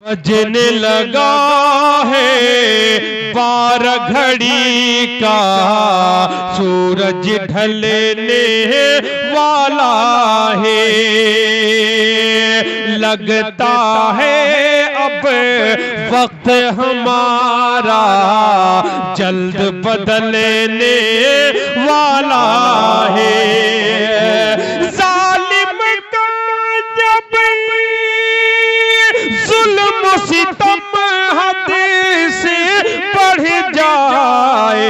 बजने लगा है 12 घड़ी का, सूरज ढलने वाला है। लगता है अब वक्त हमारा जल्द बदलने वाला है। जालिम का जब जुल्म सितम हद से बढ़ जाए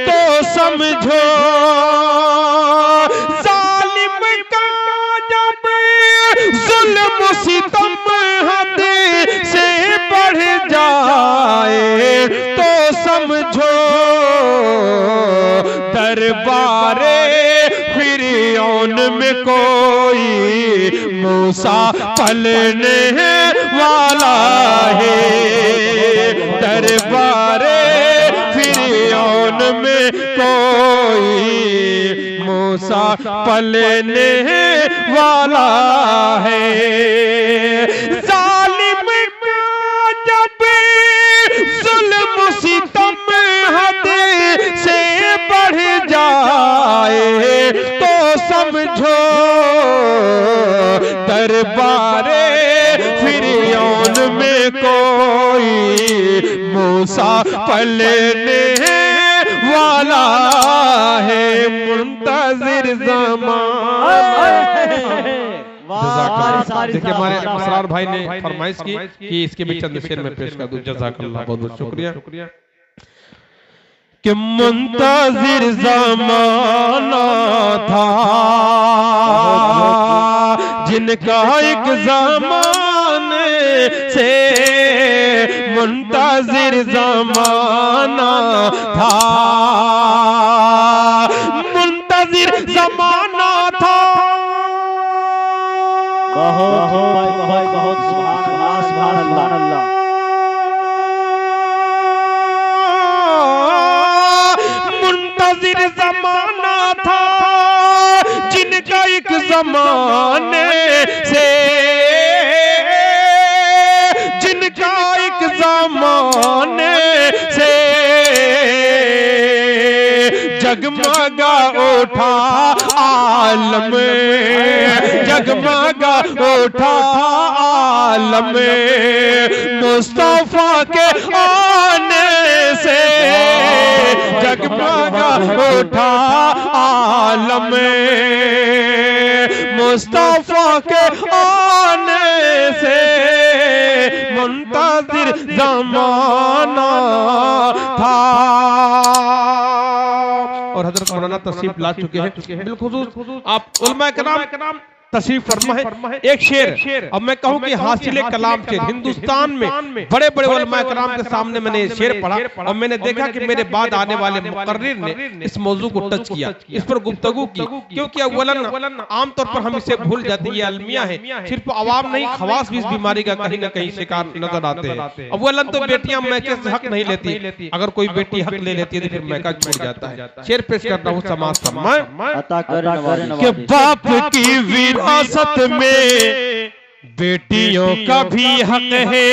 तो समझो, जालिम का जब जुल्म सितम हद से बढ़ जाए तो समझो, दरबारे फिरौन में कोई मूसा पलने वाला है। दरबारे फिरौन में कोई मूसा पलने वाला है। जालिम का जब जुल्म सितम हद से बढ़ जाए तो समझो, दरबारे फिरौन में कोई मूसा पलने वाला है। मुंतजिर ज़माना। देखिए हमारे असरार भाई ने फरमाइश की कि इसके भी चंद शेर में पेश कर दूं। जज़ाकल्लाह, बहुत बहुत शुक्रिया। कि मुंतजिर ज़माना था जिनका एक ज़माने से मुंतजिर ज़माना था, मुंतजिर ज़माना था। बहुत सुभान अल्लाह। मुंतजिर ज़माना था जिनका एक ज़माने से, जिनका एक ज़माने से जगमगा उठा आलम, जगमगा उठा आलम। मुस्तफा के आने से जगमगा उठा आलम। मुस्तफा के आने से मुंतजिर ज़माना था। और हजरत मौलाना तशरीफ ला चुके हैं। बिलखुसूस आप उलमा कराम तशरीफ फरमा है। एक शेर अब मैं कहूं कि हासिल कलाम शेर, हिंदुस्तान में बड़े बड़े उलमा कराम के सामने मैंने शेर पढ़ा और मैंने देखा कि मेरे बाद आने वाले मुकर्रिर ने इस मौजू को टच किया, इस पर गुफ्तगू की। क्योंकि अव्वलन आमतौर पर हम इसे भूल जाते हैं, ये अलमिया है। सिर्फ अवाम नहीं, खवास भी इस बीमारी का कहीं ना कहीं शिकार नजर आते हैं। अव्वलन तो बेटियां मैके से हक नहीं लेती, अगर कोई बेटी हक ले लेती है तो फिर मैका छूट जाता है। शेर पेश करता हूँ, समाज फरमाए कि बाप की विरासत में बेटियों का भी हक है।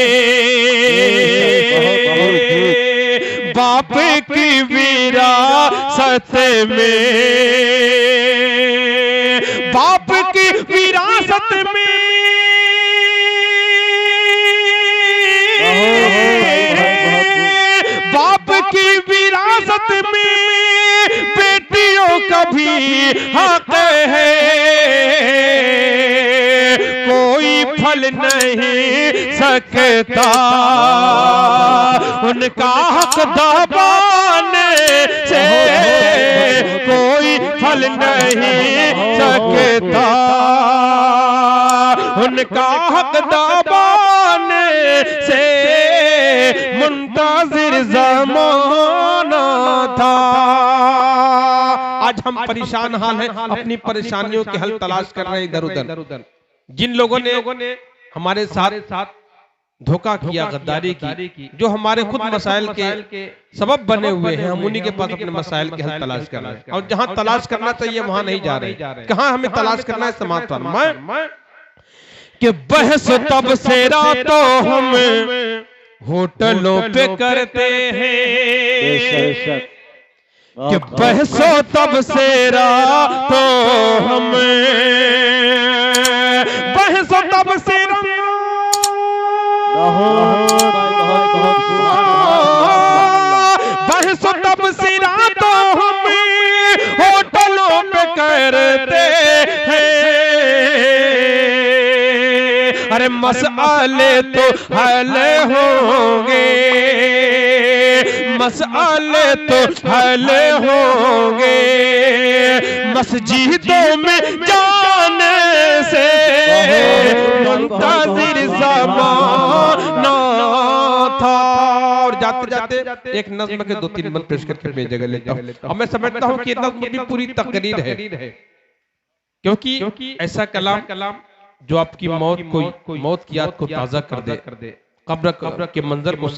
बाप की विरासत में, बाप की विरासत में बाप की विरासत में बेटियों का भी हक है। कोई फल नहीं सकता उनका हक दबाने से, कोई फल नहीं सकता उनका हक दबाने से। मुंतजिर ज़माना था। आज हम परेशान हाल हैं, अपनी परेशानियों के हल तलाश कर रहे हैं इधर उधर। जिन लोगों ने हमारे साथ धोखा किया, गद्दारी की, जो हमारे खुद मसाइल के सबब बने हुए हैं, हम उन्हीं के पास अपने मसाइल के हल तलाश कर रहे हैं। और जहां तलाश करना चाहिए वहां नहीं जा रहे। कहां हमें तलाश करना है? समाज फरमाए कि बहस तब से रातों हम होटलों पे करते हैं, बेशक कि बहसो तब से रातों हम बहसो तब से बहसो तब से रातों हम होटलों पे करते हैं। अरे मसले तो हल होंगे, मसले तो हल होंगे, मस्जिदों में जाने से मुंतज़िर ज़माना था। और जाते जाते एक नज़्म के 2-3 बंद पेश करके मैं जगह लेता हूँ। और मैं समझता हूँ कि ये नज़्म भी पूरी तकरीर है, क्योंकि ऐसा कलाम जो आपकी मौत की याद को ताज़ा कर दे, कब्र के मंजर को